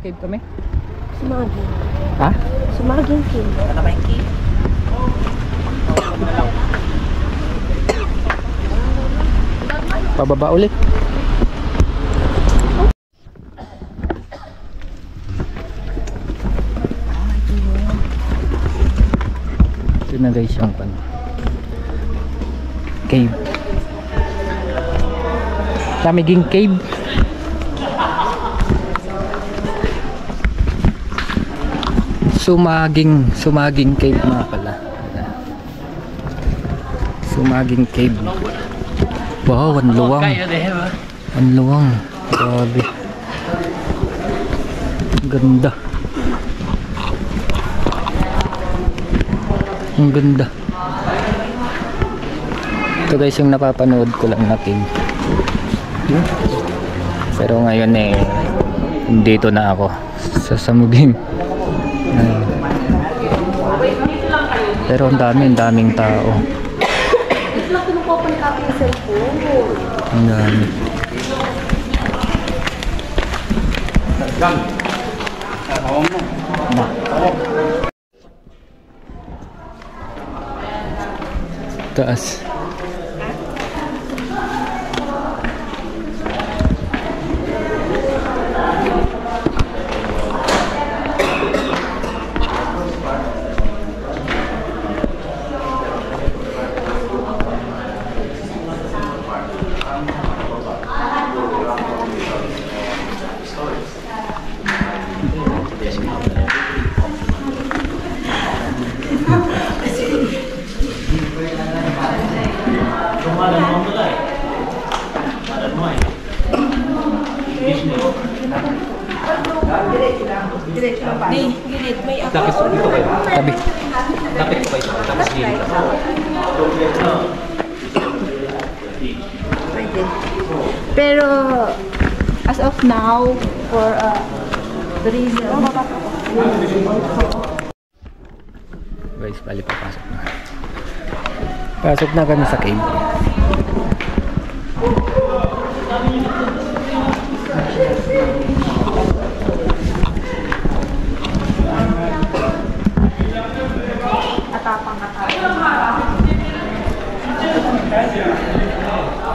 cave kami? Sumagin. Ha? Sumagin cave. Ano ba yung cave? Pababa ulit. Ito na guys yung cave. Damiging cave. Sumaging cave mga pala. Sumaging cave. Wow, ang luwang. Ang luwang. Grabe. Ganda. Ang ganda. Ito guys yung napapanood ko lang na cave. Pero ngayon dito na ako sa Samuging. Pero ang daming tao. Ang dami. Taas. Tabi. Lapit ko pa ito. Tapos gilid ka. Pero as of now, for the reason Guys, bali papasok na. Pasok na kami sa cave.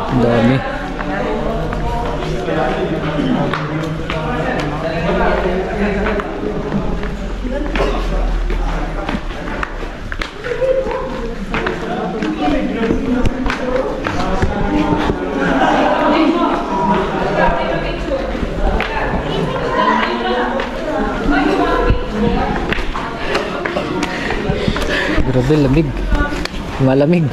Ang dami. Grabe, lamig. Malamig.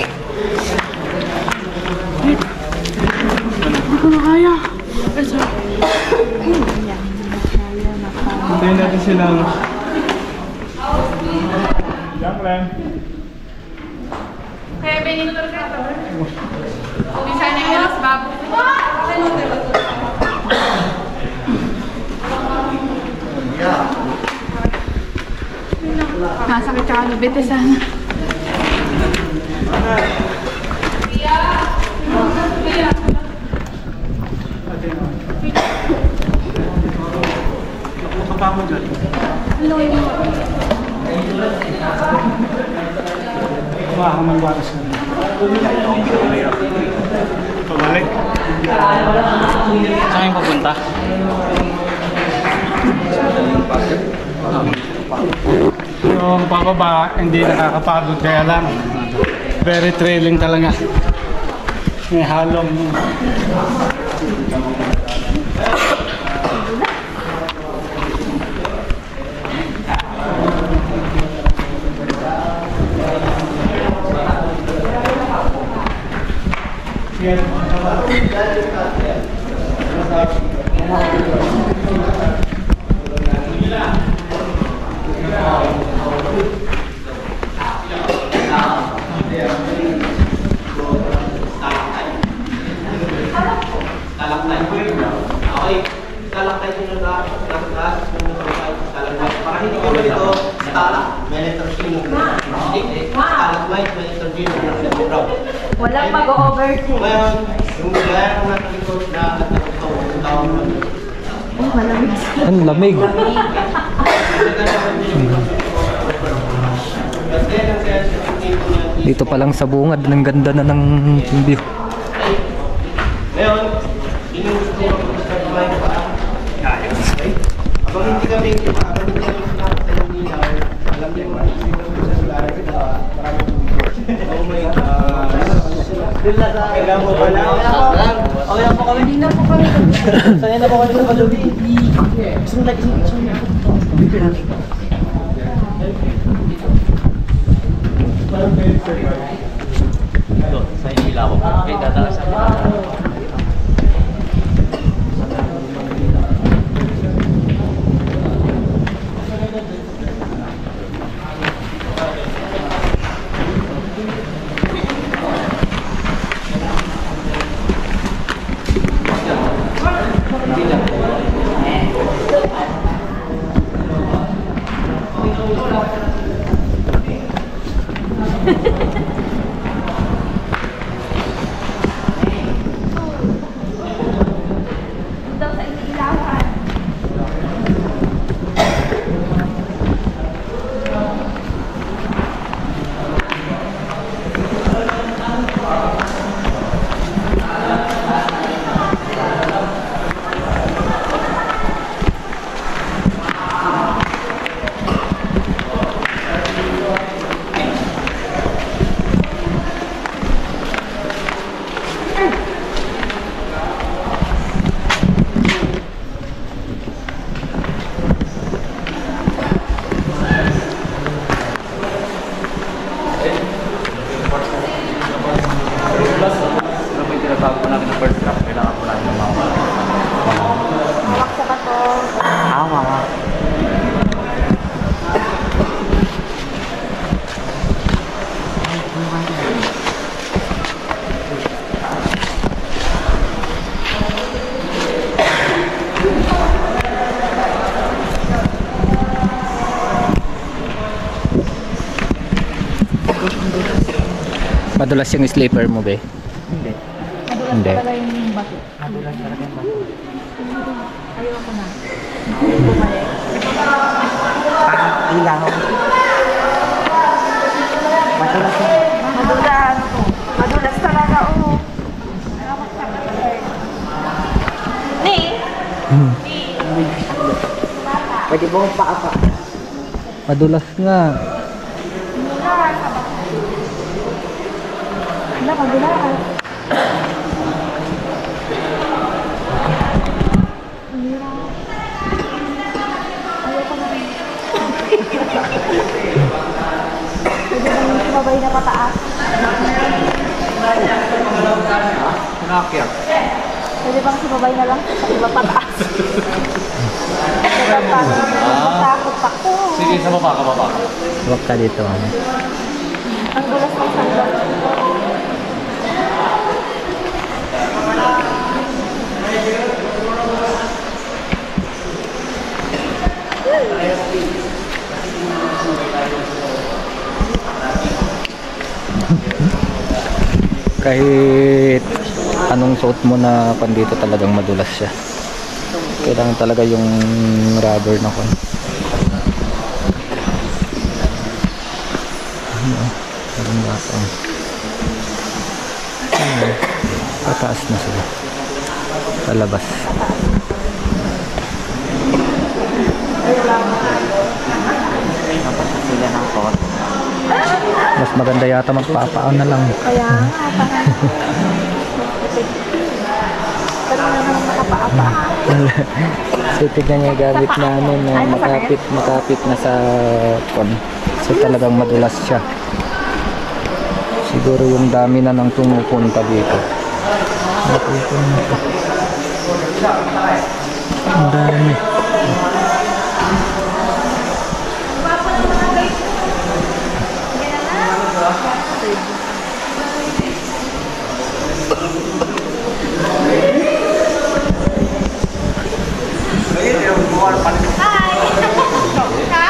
Hindi ko na kaya. Hintayin natin sila. Diyan, Ren. Kaya benito ka ito. Bisa niya yung alas babo. Masakit ka ano, bete sana. Kapag mo dyan. Baka magbatas na. Pabalik. Saan yung papunta? Yung pababa, hindi nakakapagod kaya lang. Very thrilling talaga. May halong. Walang mag-overtake. Ngayon, yung gaya ng nasa likod na nagtatawa, Malamig. Ang lamig. Dito pa lang sa bungad, ang ganda na ng view. Abang hindi kami alam niyo, alam niyo kailangan mo ba lang? Okay na po kami. Hindi na po kami. Saya na po kami sa Palubi. Gusto mo nagising picture niya? Ito, sa inilaw ko. Okay, dadaan sa Madulas yung sleeper mo, be? Hindi. Hindi. Talaga yung bato. Madulas talaga yung bato. Ayoko na. Bumalik. ilaw. Madulas na. Madulas. Madulas talaga, oh. Ni? Pwede mo paapa. Madulas nga. Wala, madulas. Ayoko na rin. Pwede bang sumabay na pataas? Nakakya. Pwede bang sumabay na lang sa iba pataas? Diba parang matakot ako. Sige, sa baba ka, baba. Huwag ka dito. Ano? Ang dulas ng sandal. Kahit anong suot mo na pandito talagang madulas siya. Kailangan talaga yung rubber na kon. Parang batang. Pataas na sila. Palabas. Napasok sila ng kot. Mas maganda yata magpapaan na lang. Kaya nga, parang pero na naman nakapaapa. So tignan niya gamit na ano na makapit na sa kon. So talagang madulas siya. Siguro yung dami na nang tumupunta dito. Ang dami. Hi! Ha?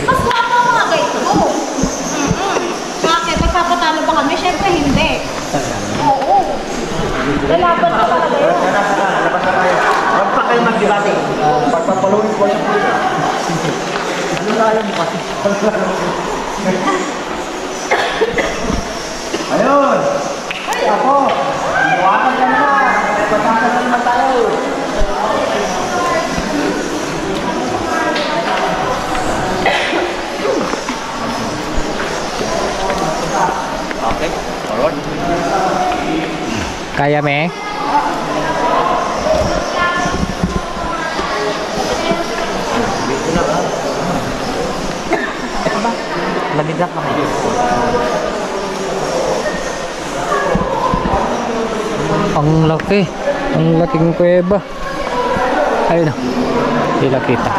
Mas guwapo ang mga guide ko. Bakit? Magpapatalo ba kami? Siyempre hindi. Oo. Lalaban ka talaga yun. Huwag pa kayo magdibate. Pagpapaluin ko lang. Ano tayo mo kasi? Ayun! Ay, ako! Iwanan ka na! Patasan na naman tayo! Okay, alright. Kaya, me? Lamig lang naman. Ang laki. Ang laking kuweba. Ayun na. Hindi nakita.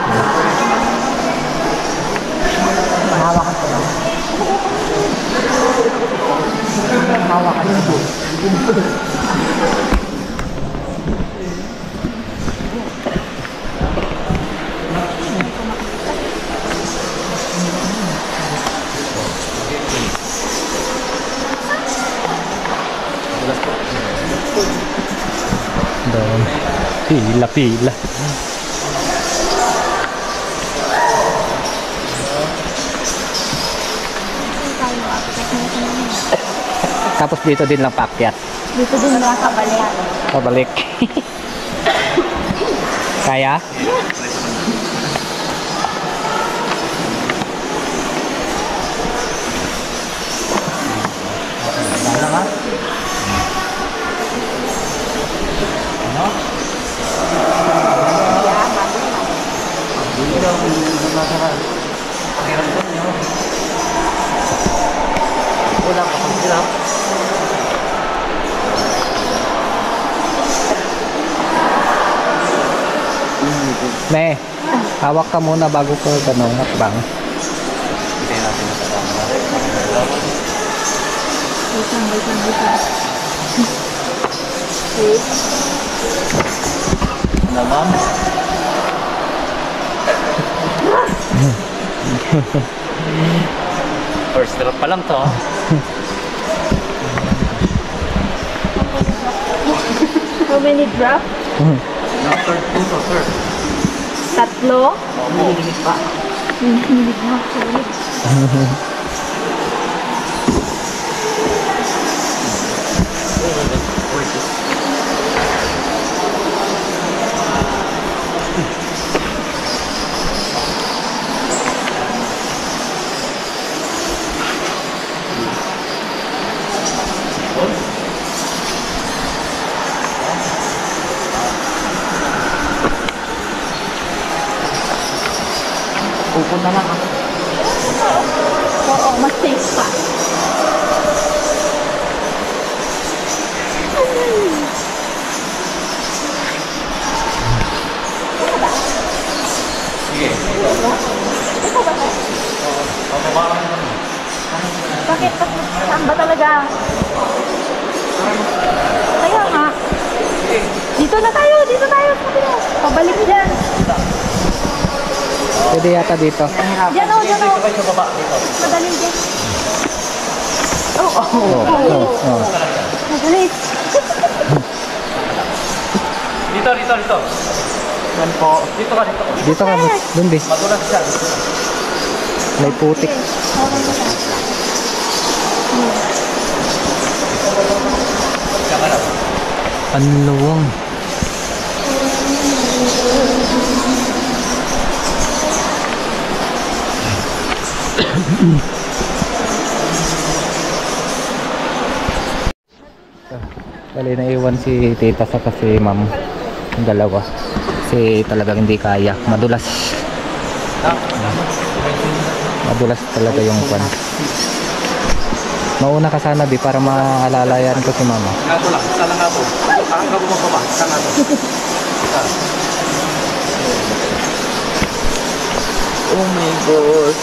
Hawakan ko lang. Hawakan ko. Doon. Pila. Tapos dito din lang paakyat. Dito din nakakabalik. Pabalik. Kaya? Wala pa kang sila. Ne, hawak ka muna bago ko ganun hakbang. Wait lang. Naman. First drop pa lang to. How many drop? Third to third. Tatlo? Hinihinig pa. Hinihinig na. Sorry. Pupunta lang ako. Oo, mas safe pa. Sige. Bakit? Saan ba talaga? Kaya nga. Dito na tayo. Pabalik dyan. Pwede yata dito. Dyan o. Sa baba dito. Madali dyan. Oh. Madali. Dito. Yan po. Dito ka. Dito ka, dun di. Madulas siya. May putik. Ang luwang. Bali naiwan si tita sa kasi ma'am yung dalawa kasi talagang hindi kaya, madulas talaga yung pan. Mauna ka sana di para maalalayan ko si mama. Nga to lang. Saan nga to? Ang gabo mo baba. Saan nga to? Oh my God.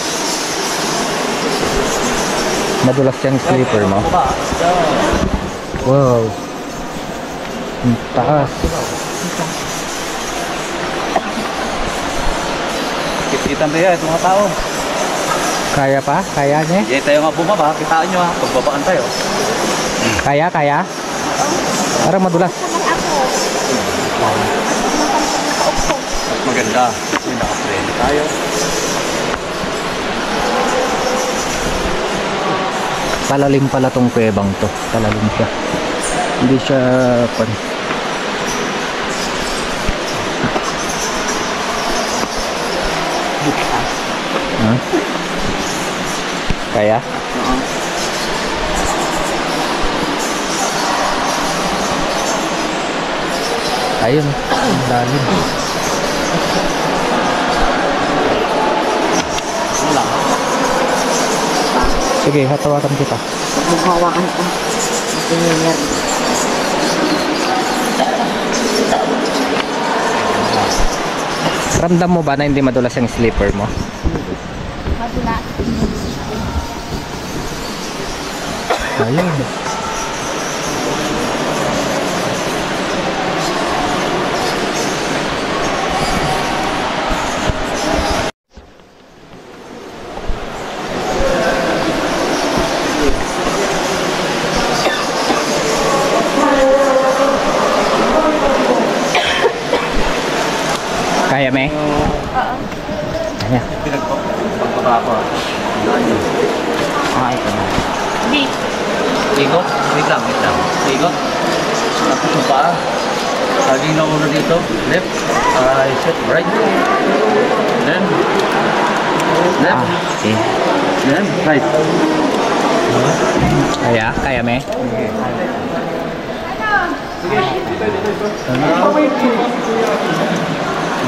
Madulas yung slipper mo. Wow, ang taas. Kikitan tayo ito mga tao. Kaya pa? Kaya niya? Hindi tayo nga bumaba. Kitaan nyo ha. Pagbabaan tayo. Kaya? Parang madulas. Mas maganda maganda. Kasi naka-friend tayo. Palalim pala tong kuwebang to. Palalim siya. Hindi siya pan. Huh? Kaya? Ayun, ang lalim. Sige, hatawakan kita. Maghawakan ka. Tingin. Ramdam mo ba na hindi madulas yung slipper mo? Madula. Ayun. Kaya, me? Oo. Kaya. Pinagpapaba ko. Ah, ito na. Di. Ikot? Wait lang. Ikot. Tapos yung paa. Laging na ulo dito. Left. Set. Right. Then. Left. Ah, okay. Then. Right. Kaya? Kaya, me?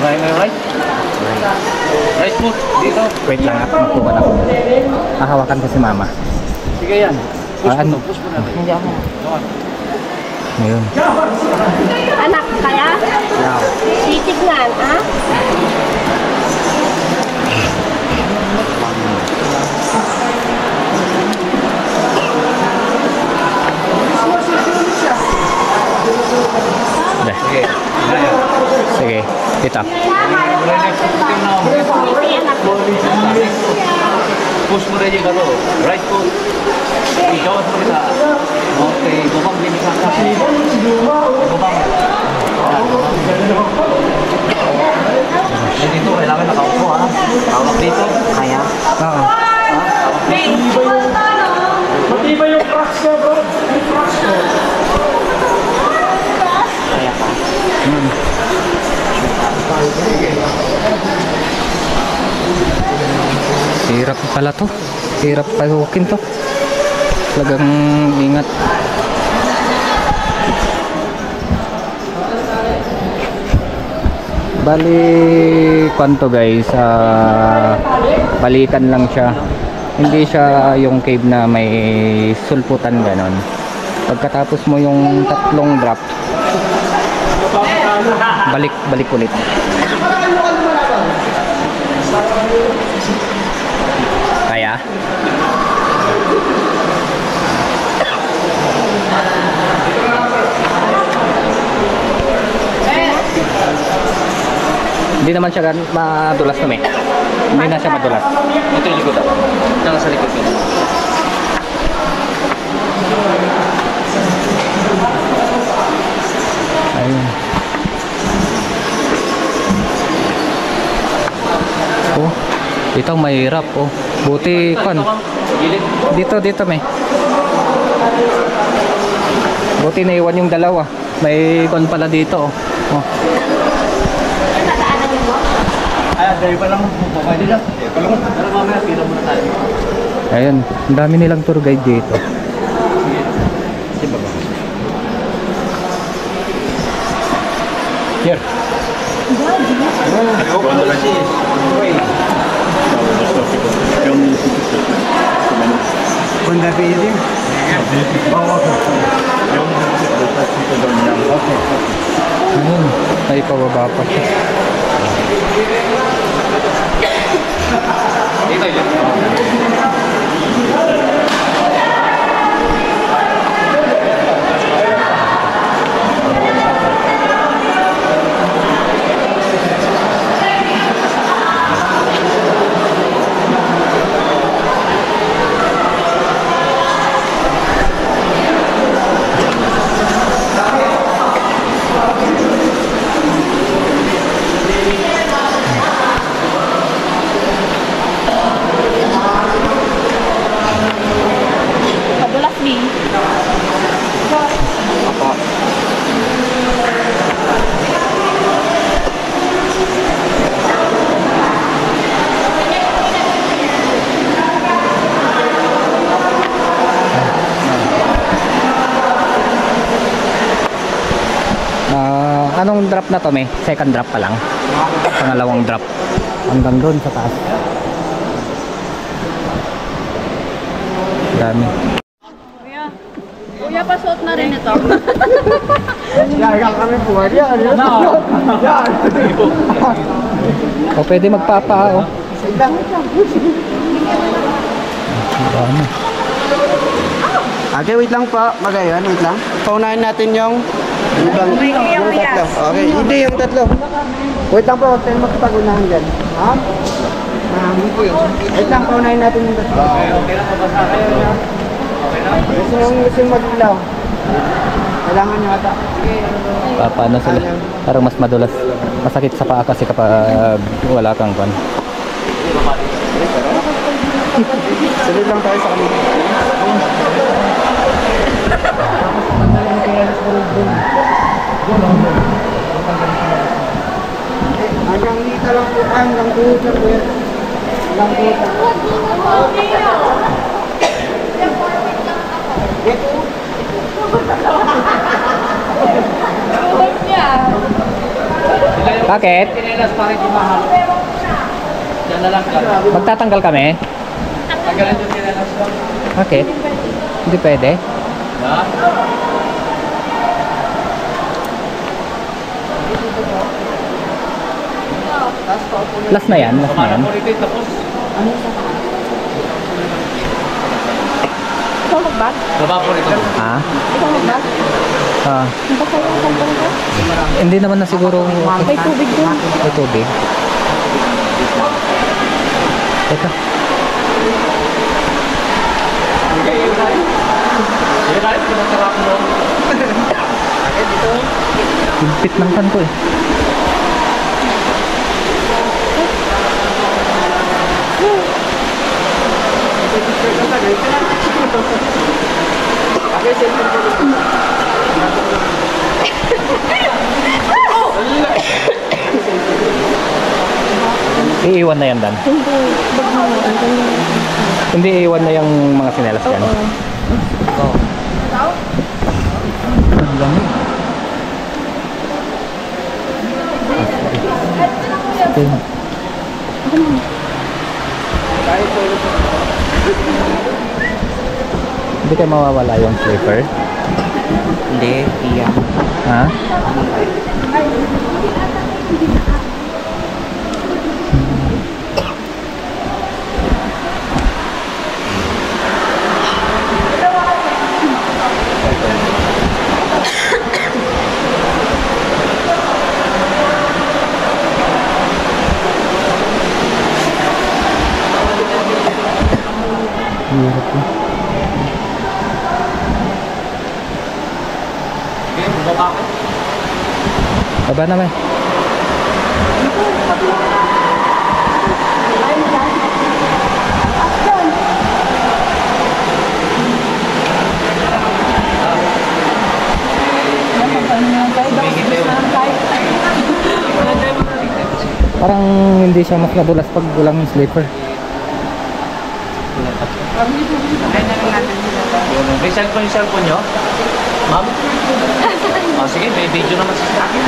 Right. Right foot. Dito. Wait lang, makuha na ako. Hahawakan ko si mama. Sige yan. Ano? Push mo na. Hindi ako. Ngayon. Anak, kaya? Titignan, ha? Sige. Sige. Dito. Push mo rin yung ano. Right foot. Ikaw at mo kita. Okay. Gumang din ka kasi. Gumang. Dito, kailangan nakaupo ha. Hawak dito. Kaya. Oo. Matibay yung cracks niya, bro. Yung cracks ko. Hirap pala to. Hirap pasukin to. Talagang ingat. Bali, kwanto guys, balikan lang siya. Hindi siya yung cave na may sulputan ganon. Pagkatapos mo yung tatlong drop, balik ulit. Kaya? Hindi naman siya madulas kami. Hindi na siya madulas. Ito yung likod. Ito sa likod ko. Ayun. Oh, ito mahirap oh. Buti kan. Dito may. Buti naiwan yung dalawa. May kon pala dito oh. Oh. Ay, dahil pa lang. Pwede lang. Pero mamaya, pila muna tayo. Ayun, ang dami nilang tour guide dito. Here. Bunda pili. Ayun, ay pababa pa siya. Dito yun. Anong drop na to, may? Second drop pa lang. Pangalawang drop. Hanggang doon sa taas. Dami. Kuya, pasuot na rin ito. Yan kami po. Yan. O pwede magpapa, oh. Dami. Okay, wait lang po. Magayon, wait lang. Paunahin natin yung tatlo. Okay, hindi yung tatlo. Wait lang po, huwag tayong magkapag-unahan dyan. Ha? Wait lang, paunahin natin yung tatlo. Okay lang, papasakay yun. Gusto yung mag-ilaw. Kailangan nyo ata. Paano sila? Parang mas madulas. Masakit sa paa kasi kapag wala kang kwan. Sunod lang tayo sa kanila. Hanggang dito lang po, hanggang tuhod lang po yan. Hanggang tuhod lang. Bakit? Magtatanggal kami? Bakit? Hindi pwede? Last na yan? Last na yan? Ikaw magbag? Ha? Ikaw magbag? Ah, Baka yung kantong ko? hindi naman na siguro May tubig dun. may tubig. Teka. Higpit ng kanto eh. Iiwan na yan, Dan. Hindi, iiwan na yung mga sinelas yan. Oo. Ang lamig. Okay. Hindi kayo mawawala yung slipper? Hindi, iya. Ha? Hirap eh. Baba naman. Parang hindi siya mas nadulas pag walang slipper. May cellphone nyo? Ma'am? Oh, sige, may video naman sa akin.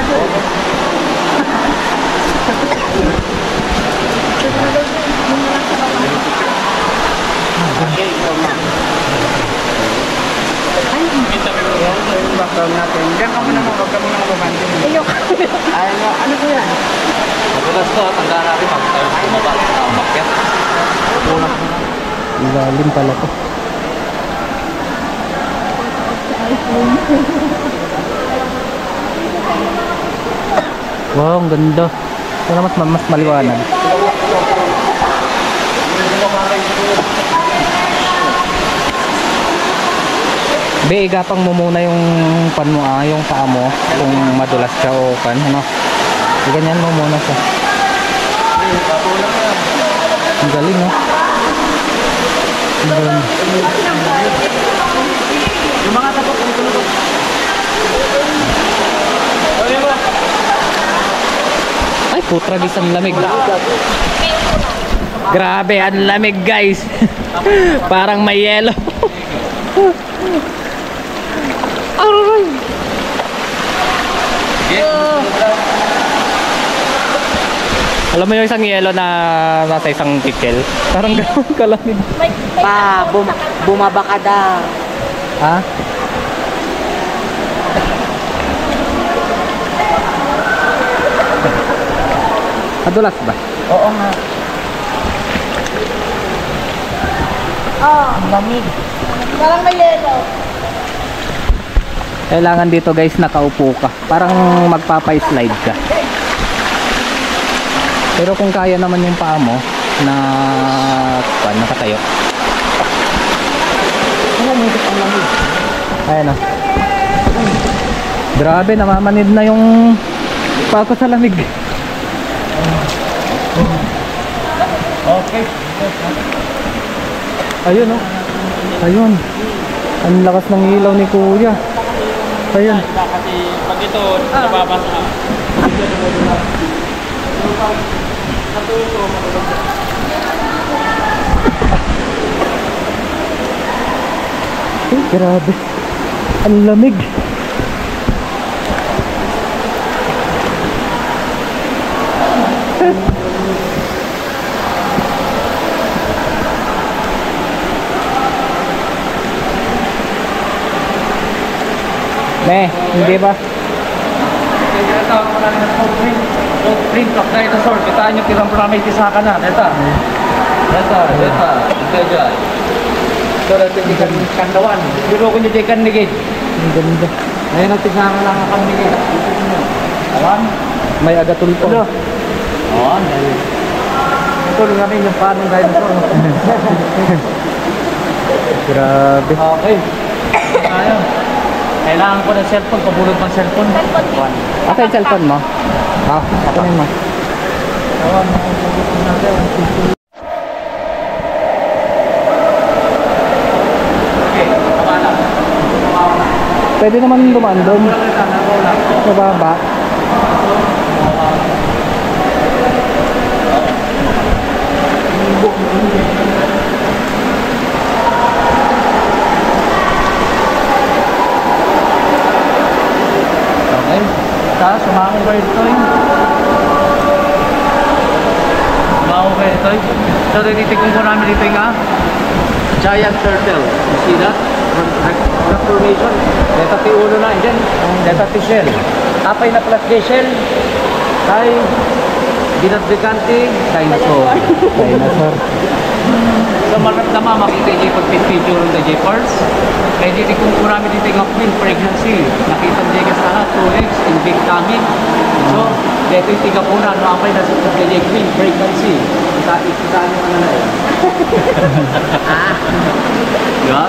Yung background natin. Diyan ka muna huwag ka muna mabantin. Ano po yan? Madulas to, tandaan natin pag tayo bumaba sa umakyat. Ilalim pala to. Wow, ang ganda. Sana mas maliwanag. Be, igapang mo muna yung pan mo, yung paa mo kung madulas siya o pan, ano. Ganyan mo muna siya. Ang galing, no? Ang galing. Yung mga tapos dito na to. Ay, putragis ang lamig. Grabe, ang lamig, guys. Parang may yelo. Aray. Alam mo yung isang yelo na nasa isang pickle? Parang gano'n kalamig. Bumaba ka daw. Ha? Madulas ba? Oo nga. Ang lamig. Parang may yelo. Kailangan dito guys nakaupo ka. Parang magpapay-slide ka. Pero kung kaya naman yung paa mo na nakatayo. Ayan o. Grabe, namamanid na yung paa ko sa lamig. Okay. Ayun o. Ayun. Ang lakas ng ilaw ni Kuya. Ayun. Kasi pag ito, nababas na. Ay, grabe. Ang lamig. Hindi ba? Kaya tinatawag ko namin ng cold drink. Cold drink of dinosaur. Kitaan nyo, tirang pramay tisaka na. Deta. Ito dyan. Ito natin di kandawan. Biro ko nyo di kandigid. Ang ganda. Ngayon ang tisaka lang ang kandigid. Alam? May agatulpo. Oo. Ito lang namin yung panong dinosaur. Grabe. Okay. Ayaw. Kailangan ko ng cellphone, pabulog ng cellphone. Asa yung cellphone mo? Kunin mo. Okay, kabala. Pwede naman dumaan doon. Sa baba. Okay. Tapos, sumako kayo ito eh. Sumako kayo ito eh. So, tinitigong ko namin dito yung giant turtle. You see that? That formation. Deta ti ulo na. And then, deta ti shell. Tapay na plat di shell. Tay, dinadrikante, dinosaur. Dinosaur. So, maramdaman makita yung pag-picture ng the J-Parts. Kaya dito kung namin dito yung queen pregnancy. Nakita mo dyan sa 2 legs in big tummy. So, dito yung tiga po na, ano apay na sa queen pregnancy. Kita nyo ano na yun. Diba?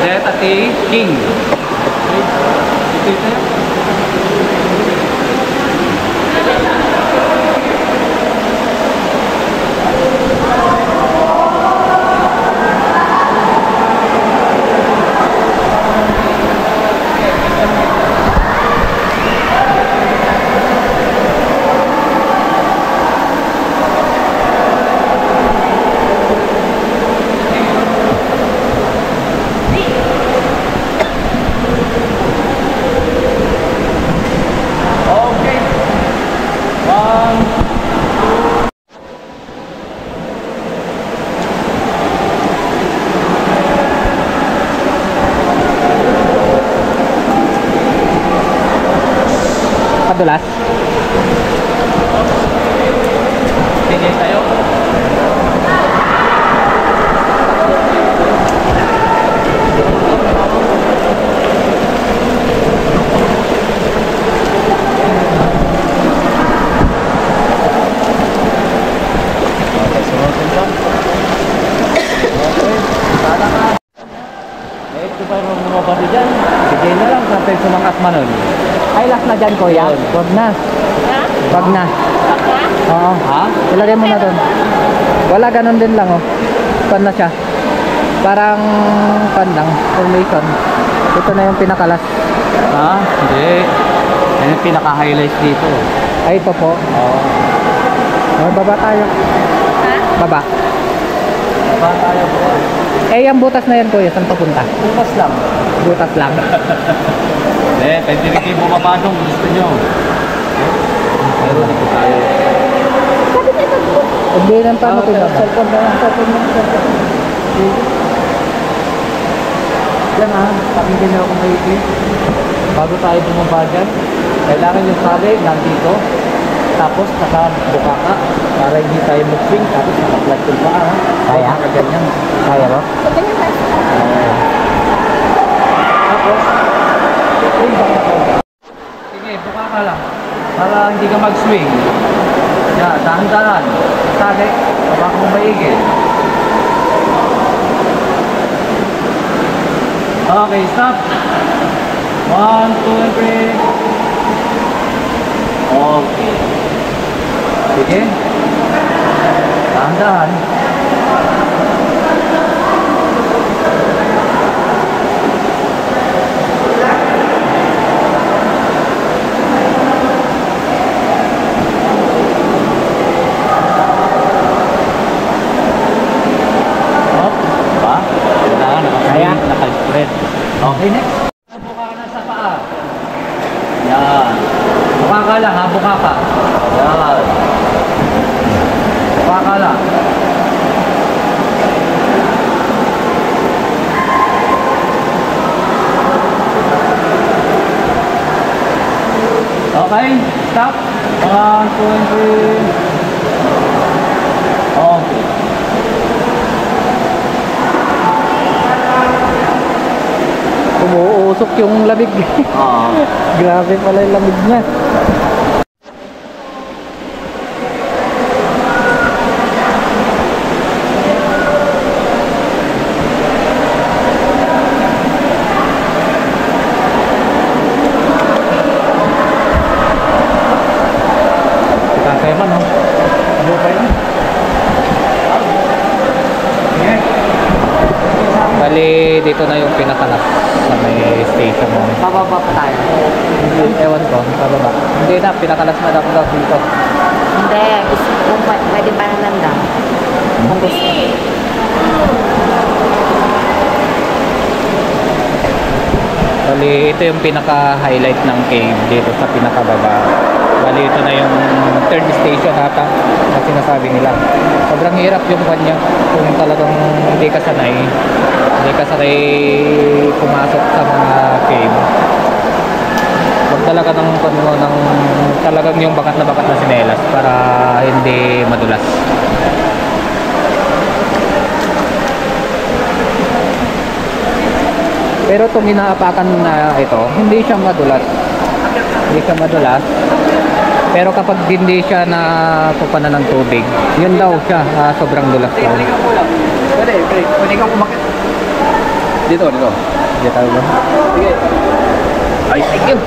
Dito ati king. Ito ito. Padulas. Tingin tayo. Ito pa yung mga bati dyan. Bigay na lang sa peso ng asma nun. Ay, last na dyan, Kuya. Wag na. Ha? Wag na. Ha? Oo. Ha? Ilagay mo na doon. Wala, ganun din lang, oh. Pan na siya. Parang pan lang. Formation. Ito na yung pinakalas. Ha? Hindi. Yan yung pinaka-highlights dito. Ay, ito po. Oo. Baba tayo. Ha? Baba. Ba tayo po? Eh, yung butas na yan, Kuya. Saan papunta? Bukas lang. Butas lang. pwede rin kayo bumaba doon kung gusto nyo. Meron na po tayo. Hindi lang paano ito ba? Cellphone na lang, cellphone na lang. Yan ha, pakinggan nyo ako maigi. Bago tayo bumaba dyan, kailangan yung sali nandito. Tapos nakabuka ka para hindi tayo mag-swing. Tapos naka-flat yung paa. Kaya? Nakaganyan. Kaya ba? Tapos, sige, buka ka lang. Para hindi ka mag-swing. Yan, dahan-dahan. Sali, baka mong maigi. Okay, stop. 1, 2, and 3. Okay. Sige. Dahan-dahan. Oh, ba? Kailangan Kaya? naka-spread. Okay, next. Buka ka na sa paa. Yan. Buka ka lang ha, buka ka. Yan. Buka ka lang. Okay, stop. 1, 2, and 3. Okay. Umuusok yung lamig. Grabe pala yung lamig niya. Kakaya man, no? Ano pa yun? Sige. Bali, dito na yung pinakalas sa may station mo. Bababa pa tayo. Ewan ko, pababa. Hindi na, pinakalas na lang daw dito. Hindi, gusto kung pwede pa naman daw. Kung gusto. Bali, ito yung pinaka-highlight ng cave dito sa pinakababa. Bali, ito na yung third station ata na sinasabi nila. Sobrang hirap yung kanya kung talagang hindi ka sanay pumasok sa mga cave. Huwag talaga ng talagang yung bakat na sinelas para hindi madulas. Pero itong inaapakan na ito, hindi siya madulas. Pero kapag hindi siya na pupanan ng tubig, yun daw siya, sobrang dulas daw. Pwede kang umakit. Dito. Dito tayo ba? Sige. Ay, thank you.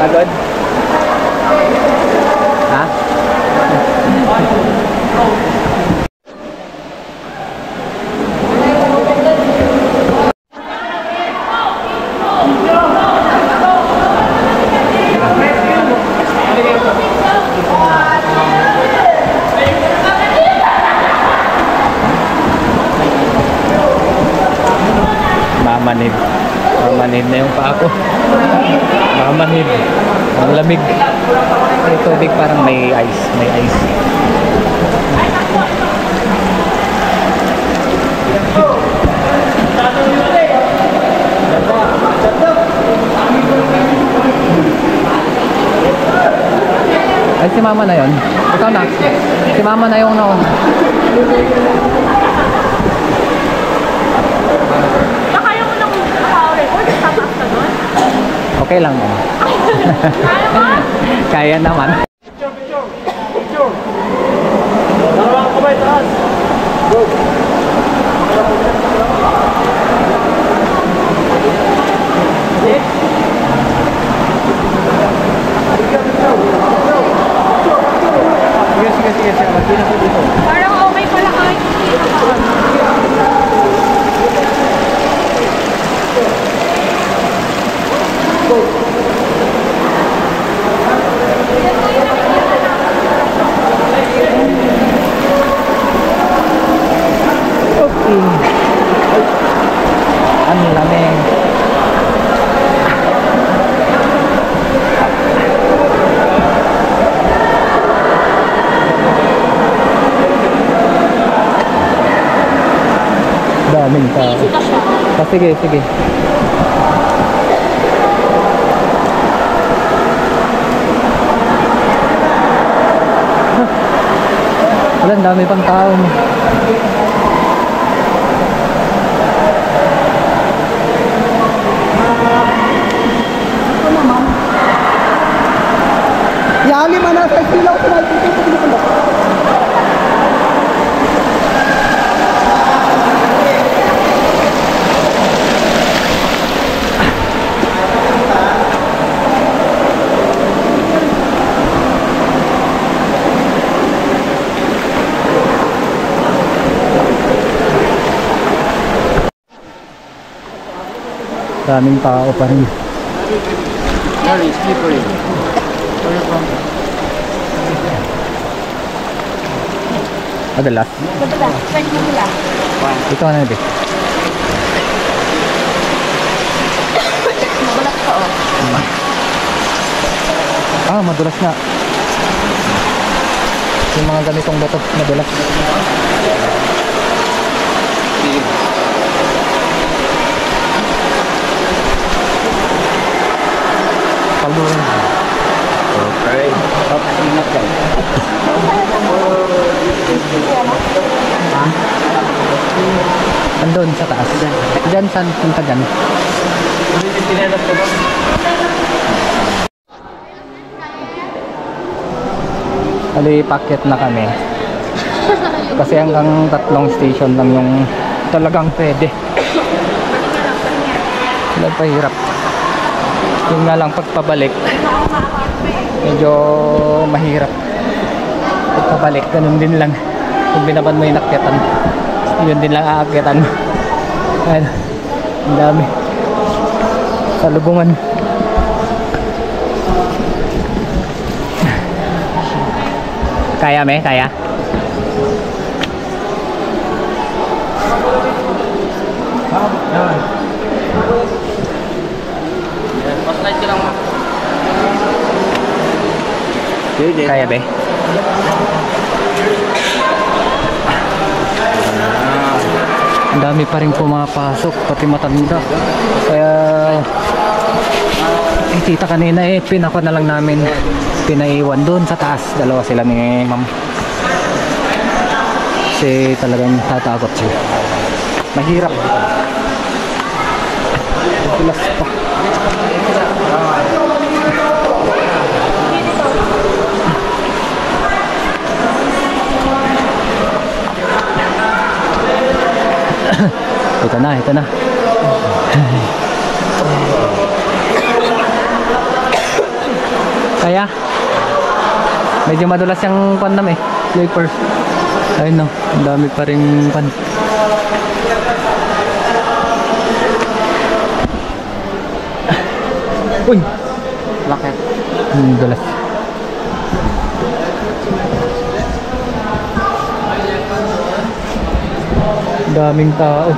Pagod? Ha? Mamanid na yung paa ko. Mamanid. Ang lamig. May tubig parang may ice. Ay, si mama na yon. Ikaw na. Si mama na yung naon. Kaya mo nang naka-record, tataas ka doon? Okay lang mo. Kaya mo? Kaya naman. Dalawang kamay taas. Go. Sige. Sige. Hindi na po dito. Parang Daming tao. Busy na siya. Ah, sige, sige. Wala, ang dami pang tao. Yali mana sa silaw sa may puto ko. Daming tao pa rin. Sorry, slippery. Where you from? Madalas. Madala. Friend mo nila. Ito na din. Mabalat ka oh. Ah, madulas na. Yung mga ganitong bato, madulas. Palurin. Okay. Top, ingat ka. Andun sa taas. Diyan, saan punta dyan? Tinelas ka ba? Ali, packet na kami. Kasi hanggang 3 station lang yung talagang pwede. Wala pa hirap. Yung nga lang pagpabalik, medyo mahirap. Pagpabalik, ganun din lang. Kung binaban mo yung akyatan, yun din lang aakyatan mo. Ayun, ang dami. Salubungan. Kaya me? Kaya? Mas light ka lang mo. Kaya be? Ang dami pa rin pumapasok, pati matanda. Kaya tita kanina pinako na lang namin, pinaiwan doon sa taas. Dalawa sila ni ma'am. Kasi talagang tatakot siya. Mahirap. Pilas pa. Ito na, ito na. Kaya medyo madulas yung pan nam sleeper. Ayun no, ang dami pa rin pan. Uy, Bakit? dulas. Daming tao.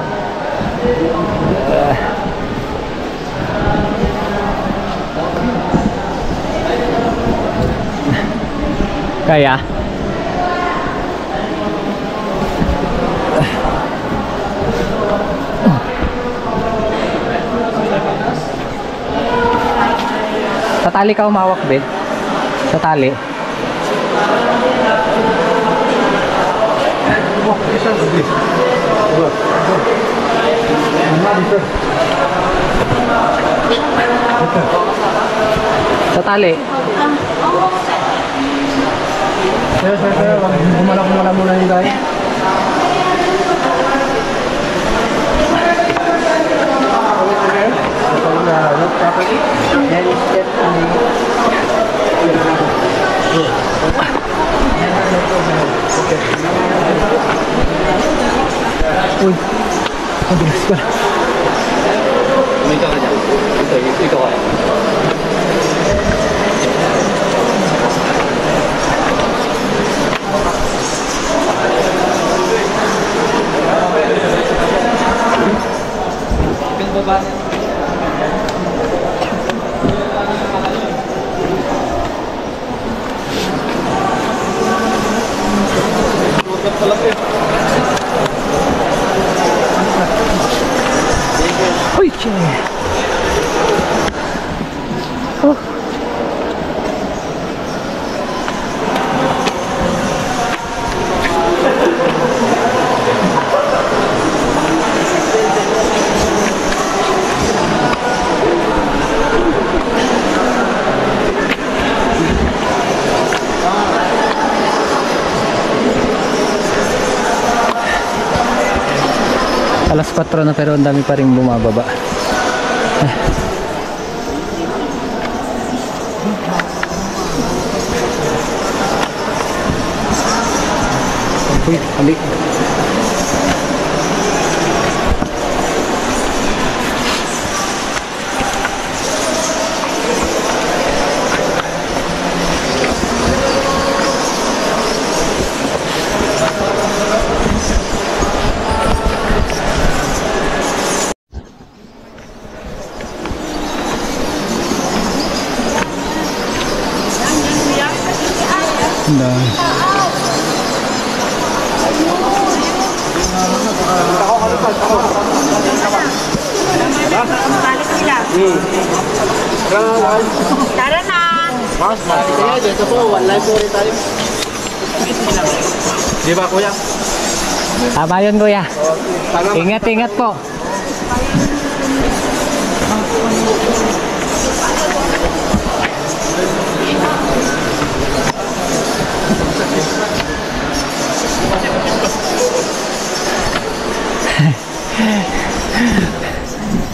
Kaya sa tali ka umawak, be? Sa tali. Sa tali. Sir, gumala muna yung guys. Uy, ang bilis ko. Kumita ka dyan. Ito ka. Yung baba. Uy, tiyan. Oh. Alas 4 na pero ang dami pa rin bumababa. Uy, halik. Balik sila. Tara na. Dito po, one life po rin tayo. Di ba kuya? Tama yun, kuya. Ingat, ingat po.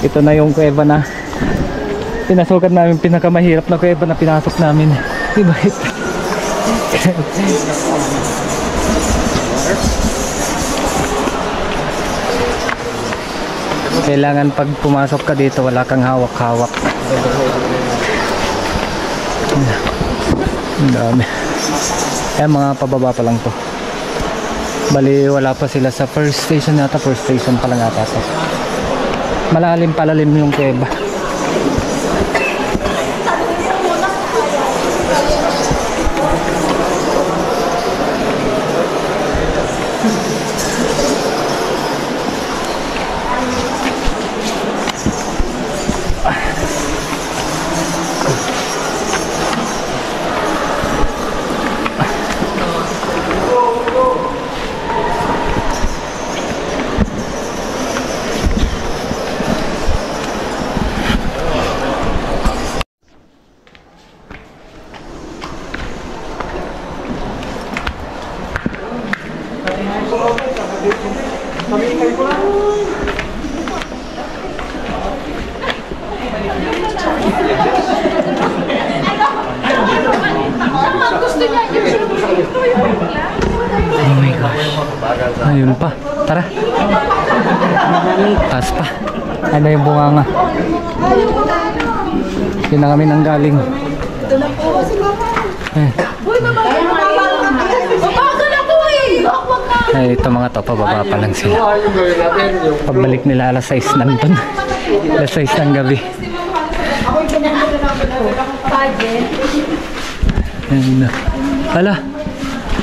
Ito na yung kuweba na pinasukan namin, pinakamahirap na kuweba na pinasok namin. Diba ito? Kailangan pag pumasok ka dito wala kang hawak-hawak. Ang dami. Kaya mga pababa pa lang to. Bali wala pa sila sa first station yata. First station pa lang ata to. Malalim palalim yung kuweba. Oh my gosh. Ayun pa. Tara. Taas pa. Ano yung bunganga? Yun na kami nang galing. Ay, ito mga to, pababa pa lang sila. Pagbalik nila alas 6 nandun. Alas 6 ng gabi. Ayun na. Hala.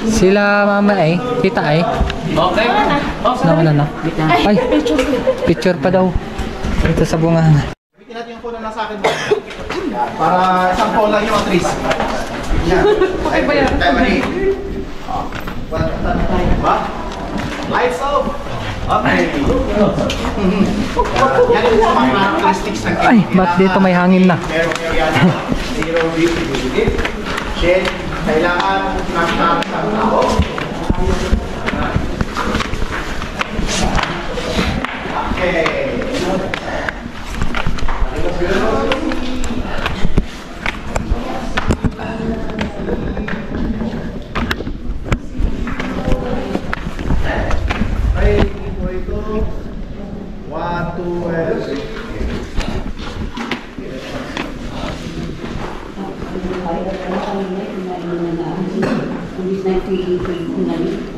Sila mama ay, tita ay. Okay. Nauna na. Ay, picture pa daw. Ito sa bunganga. Bitin natin yung phone na nasa akin. Para isang phone lang yung actress. Okay ba yan? Tayo mali. Ba? Lights off! Okay. Yan yung mga characteristics ng Ay, ba't dito may hangin na? Zero visibility. Shade. Kailangan nakita sa tao. Okay.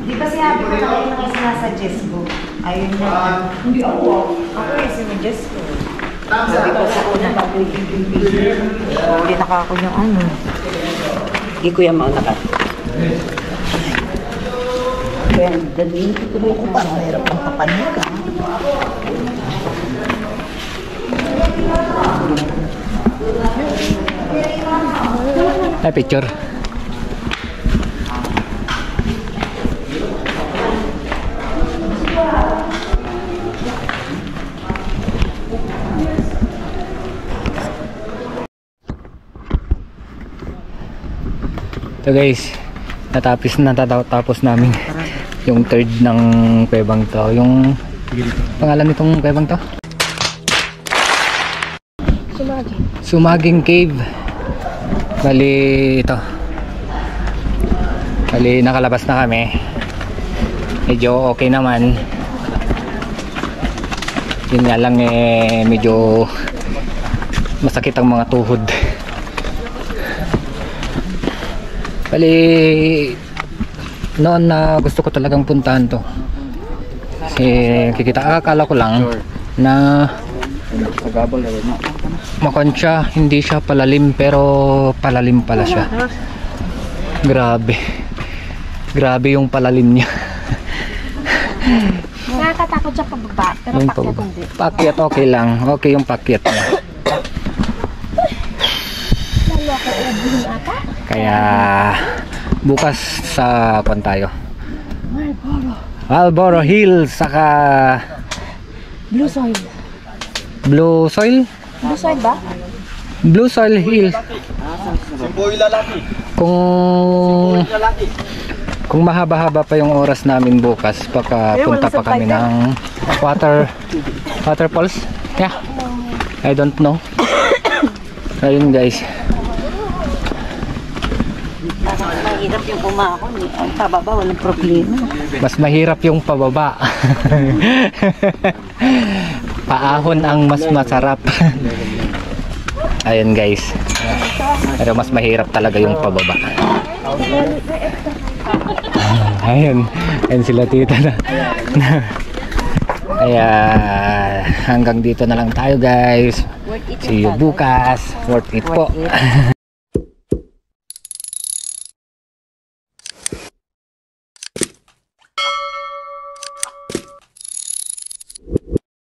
Di ba sinabi ko na kayo nang sinasuggest ko? Ayun na. Hindi ako. Ako yung sinuggest ko. Sabi ko sa una pa ko yung video. Uli na ako yung ano. Hindi ko yung mauna ka. Kaya dalhin ko tuloy ko pa. Mayroon pang kapanya ka. Ay, picture. So guys, natatapos namin yung third ng kuwebang to. Yung pangalan nitong kuwebang to? Sumaging Cave. Bali ito. Bali nakalabas na kami. Medyo okay naman. Yun nga lang medyo masakit ang mga tuhod. Bali noon na gusto ko talagang puntahan to. Kasi akala ko lang na makontsa, hindi siya palalim pero palalim pala siya. Grabe yung palalim niya. Nakakatakot siya pababa, pero Yung pakyat pababa. hindi. Pakyat okay lang, okay yung pakyat niya. Lalo ako ubuhin ata. Kaya bukas sa kwan tayo, Marlboro Hills, saka Blue soil. Blue Soil Ba? Blue Soil Hills. Kung mahaba-haba pa yung oras namin bukas, baka punta pa kami ng waterfalls. Yeah, I don't know. Ayun guys, Mahirap yung umahon eh. Ang pababa, walang problema. mas mahirap yung pababa. Paahon ang mas masarap. Ayun guys, pero mas mahirap talaga yung pababa. Ayun sila tita na. Kaya hanggang dito na lang tayo guys. See you bukas. Worth it po.